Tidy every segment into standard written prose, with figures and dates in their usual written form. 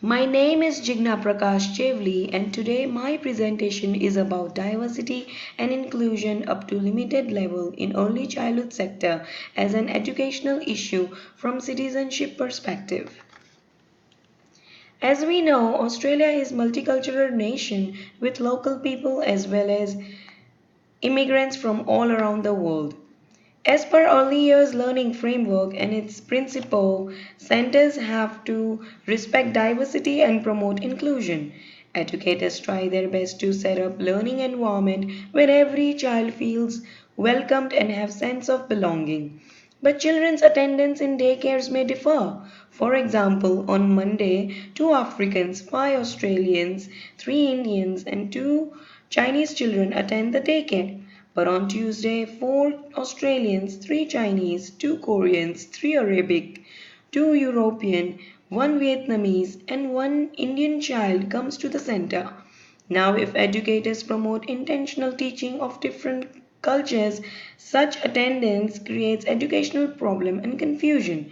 My name is Jigna Prakash Chevli, and today my presentation is about diversity and inclusion up to limited level in early childhood sector as an educational issue from citizenship perspective. As we know, Australia is multicultural nation with local people as well as immigrants from all around the world. As per early years learning framework and its principle, centers have to respect diversity and promote inclusion. Educators try their best to set up learning environment where every child feels welcomed and have sense of belonging. But children's attendance in daycares may differ. For example, on Monday, 2 Africans, 5 Australians, 3 Indians, and 2 Chinese children attend the daycare. But on Tuesday, 4 Australians, 3 Chinese, 2 Koreans, 3 Arabic, 2 European, 1 Vietnamese, and 1 Indian child comes to the center. Now, if educators promote intentional teaching of different cultures, such attendance creates educational problem and confusion.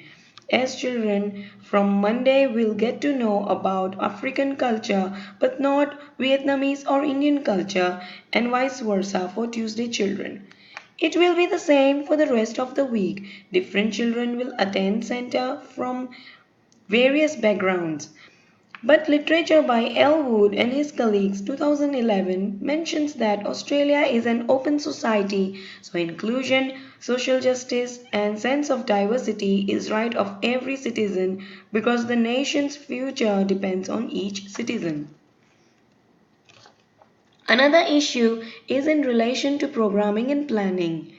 As children from Monday will get to know about African culture but not Vietnamese or Indian culture, and vice versa for Tuesday children. It will be the same for the rest of the week. Different children will attend center from various backgrounds. But literature by Elwood and his colleagues 2011 mentions that Australia is an open society, so inclusion, social justice and sense of diversity is right of every citizen because the nation's future depends on each citizen. Another issue is in relation to programming and planning.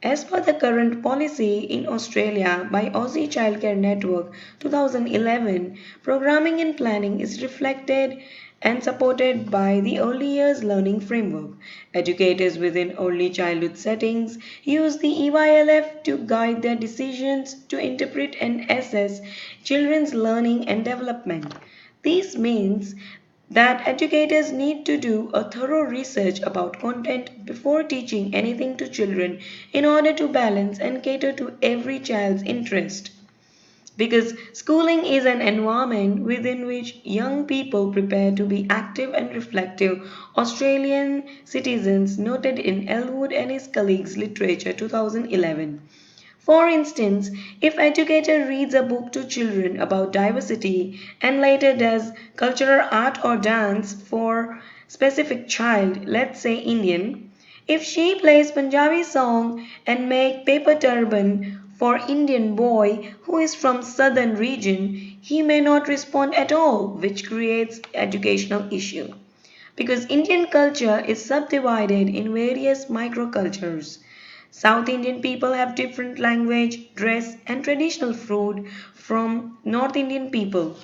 As per the current policy in Australia by Aussie Childcare Network 2011, programming and planning is reflected and supported by the Early Years Learning Framework. Educators within early childhood settings use the EYLF to guide their decisions to interpret and assess children's learning and development. This means that educators need to do a thorough research about content before teaching anything to children in order to balance and cater to every child's interest. Because schooling is an environment within which young people prepare to be active and reflective Australian citizens, noted in Elwood and his colleagues literature 2011. For instance, if educator reads a book to children about diversity and later does cultural art or dance for specific child, let's say Indian, if she plays Punjabi song and make paper turban for Indian boy who is from southern region, he may not respond at all, which creates educational issue. Because Indian culture is subdivided in various microcultures. South Indian people have different language, dress, and traditional food from North Indian people.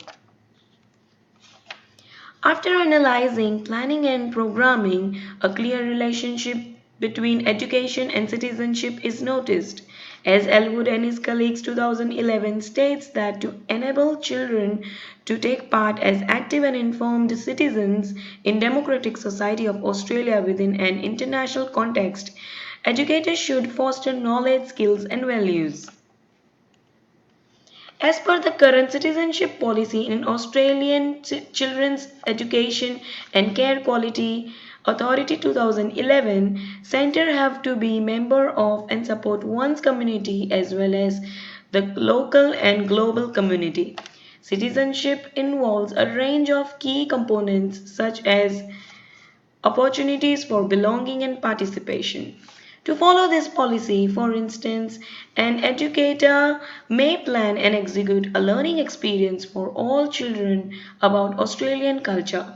After analyzing planning and programming, a clear relationship between education and citizenship is noticed. As Elwood and his colleagues 2011 states that to enable children to take part as active and informed citizens in democratic society of Australia within an international context, educators should foster knowledge, skills and values. As per the current citizenship policy in Australian Children's Education and Care Quality Authority 2011, centre have to be member of and support one's community as well as the local and global community. Citizenship involves a range of key components such as opportunities for belonging and participation. To follow this policy, for instance, an educator may plan and execute a learning experience for all children about Australian culture.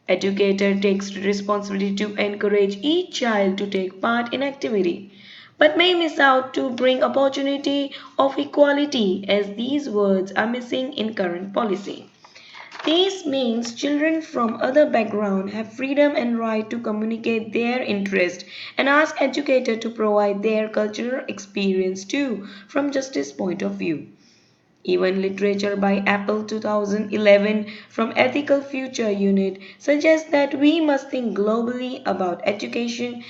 Educator takes responsibility to encourage each child to take part in activity, but may miss out to bring opportunity of equality as these words are missing in current policy. This means children from other backgrounds have freedom and right to communicate their interest and ask educator to provide their cultural experience too from justice point of view. Even literature by Apple 2011 from Ethical Future Unit suggests that we must think globally about education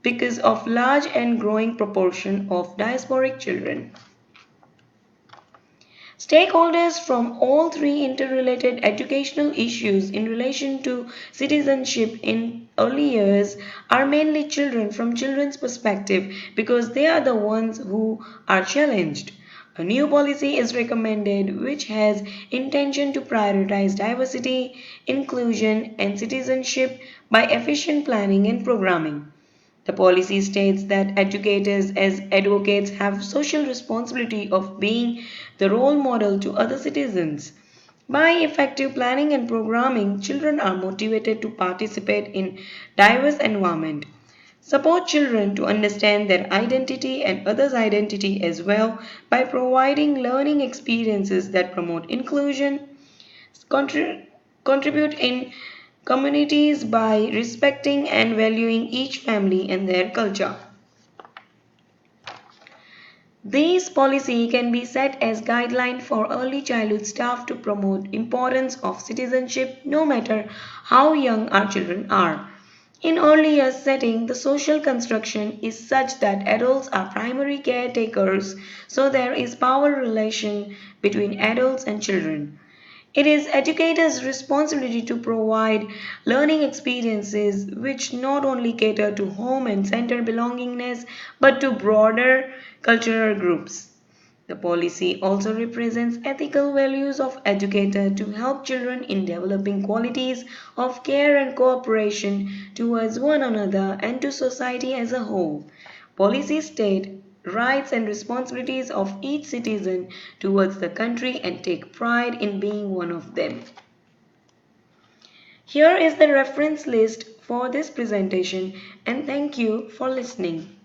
because of large and growing proportion of diasporic children. Stakeholders from all three interrelated educational issues in relation to citizenship in early years are mainly children from children's perspective because they are the ones who are challenged. A new policy is recommended which has intention to prioritize diversity, inclusion and citizenship by efficient planning and programming. The policy states that educators as advocates have social responsibility of being the role model to other citizens. By effective planning and programming, children are motivated to participate in diverse environment. Support children to understand their identity and others' identity as well by providing learning experiences that promote inclusion, Contri- contribute in communities by respecting and valuing each family and their culture. These policy can be set as guideline for early childhood staff to promote importance of citizenship no matter how young our children are. In early years setting, the social construction is such that adults are primary caretakers, so there is power relation between adults and children. It is educators' responsibility to provide learning experiences which not only cater to home and center belongingness but to broader cultural groups. The policy also represents ethical values of educator to help children in developing qualities of care and cooperation towards one another and to society as a whole. Policies state rights and responsibilities of each citizen towards the country and take pride in being one of them. Here is the reference list for this presentation and thank you for listening.